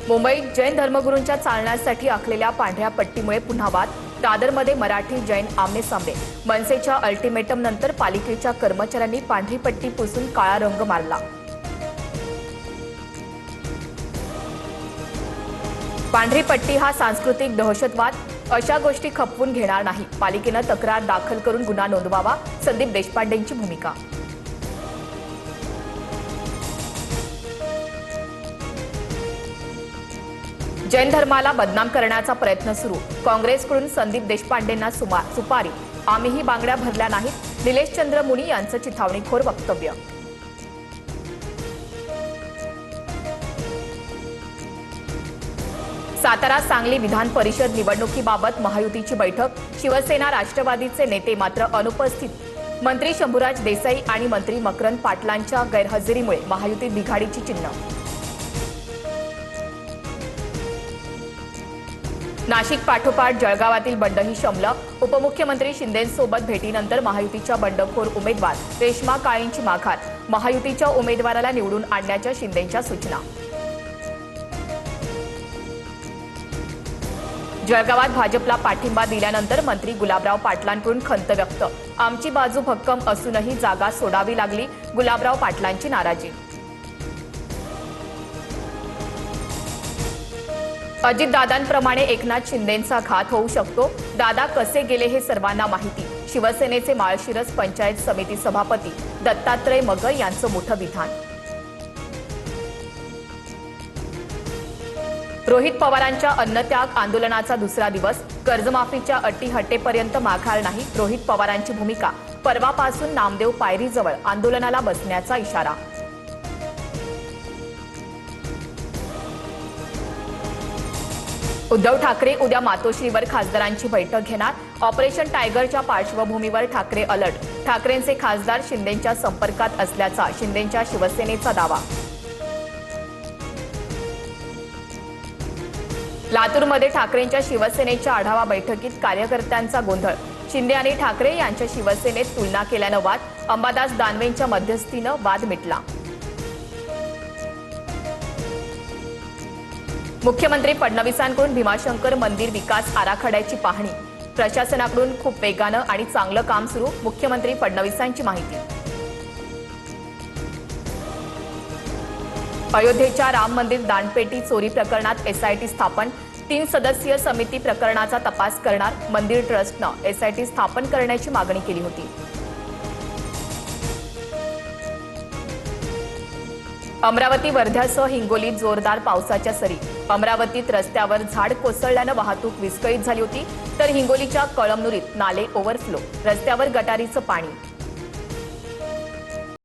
मुंबईत जैन धर्मगुरूंच्या चालण्यासाठी आखलेल्या पांढऱ्या पट्टीमुळे पुन्हा वाद. दादरमध्ये मराठी जैन आमने-सामने. मनसेच्या अल्टिमेटम नंतर पालिकेच्या कर्मचाऱ्यांनी पांढरी पट्टी पुसून काळा रंग मारला. पांढरी पट्टी हा सांस्कृतिक दहशतवाद. अशा गोष्टी खपवून घेणार नाही. पालिकेनं तक्रार दाखल करून गुन्हा नोंदवावा. संदीप देशपांडेंची भूमिका. जैन धर्माला बदनाम करण्याचा प्रयत्न सुरू. काँग्रेसकडून संदीप देशपांडेंना सुपारी. आम्हीही बांगड्या भरल्या नाहीत. निलेशचंद्र मुनी यांचं चिथावणीखोर वक्तव्य. सातारा सांगली विधान परिषद निवडणुकीबाबत महायुतीची बैठक. शिवसेना राष्ट्रवादीचे नेते मात्र अनुपस्थित. मंत्री शंभूराज देसाई आणि मंत्री मकरंद पाटलांच्या गैरहजेरीमुळे महायुतीत बिघाडीची चिन्ह. नाशिक पाठोपाठ जळगावातील बंडही शमलं. उपमुख्यमंत्री शिंदेंसोबत भेटीनंतर महायुतीच्या बंडखोर उमेदवार रेश्मा काळेंची माघार. महायुतीच्या उमेदवाराला निवडून आणण्याच्या शिंदेंच्या सूचना. जळगावात भाजपला पाठिंबा दिल्यानंतर मंत्री गुलाबराव पाटलांकडून खंत व्यक्त. आमची बाजू भक्कम असूनही जागा सोडावी लागली. गुलाबराव पाटलांची नाराजी. अजितदादांप्रमाणे एकनाथ शिंदेंचा घात होऊ शकतो. दादा कसे गेले हे सर्वांना माहिती. शिवसेनेचे माळशिरस पंचायत समिती सभापती दत्तात्रय मगर यांचं मोठं विधान. रोहित पवारांच्या अन्नत्याग आंदोलनाचा दुसरा दिवस. कर्जमाफीच्या अटी हट्टेपर्यंत माघार नाही. रोहित पवारांची भूमिका. परवापासून नामदेव पायरीजवळ आंदोलनाला बसण्याचा इशारा. उद्धव ठाकरे उद्या मातोश्रीवर खासदारांची बैठक घेणार. ऑपरेशन टायगरच्या पार्श्वभूमीवर ठाकरे अलर्ट. ठाकरेंचे खासदार शिंदेंच्या संपर्कात असल्याचा शिंदेंच्या शिवसेनेचा दावा. लातूरमध्ये ठाकरेंच्या शिवसेनेच्या आढावा बैठकीत कार्यकर्त्यांचा गोंधळ. शिंदे आणि ठाकरे यांच्या शिवसेनेत तुलना केल्यानं वाद. अंबादास दानवेंच्या मध्यस्थीनं वाद मिटला. मुख्यमंत्री फडणवीसांकडून भीमाशंकर मंदिर विकास आराखड्याची पाहणी. प्रशासनाकडून खूप वेगानं आणि चांगलं काम सुरू. मुख्यमंत्री फडणवीसांची माहिती. अयोध्येच्या राम मंदिर दानपेटी चोरी प्रकरणात एसआयटी स्थापन. 3 सदस्यीय समिती प्रकरणाचा तपास करणार. मंदिर ट्रस्टनं एसआयटी स्थापन करण्याची मागणी केली होती. अमरावती वर्ध्यासह हिंगोलीत जोरदार पावसाच्या सरी. अमरावतीत रस्त्यावर झाड कोसळल्यानं वाहतूक विस्कळीत झाली होती. तर हिंगोलीच्या कळमनुरीत नाले ओव्हरफ्लो. रस्त्यावर गटारीचं पाणी.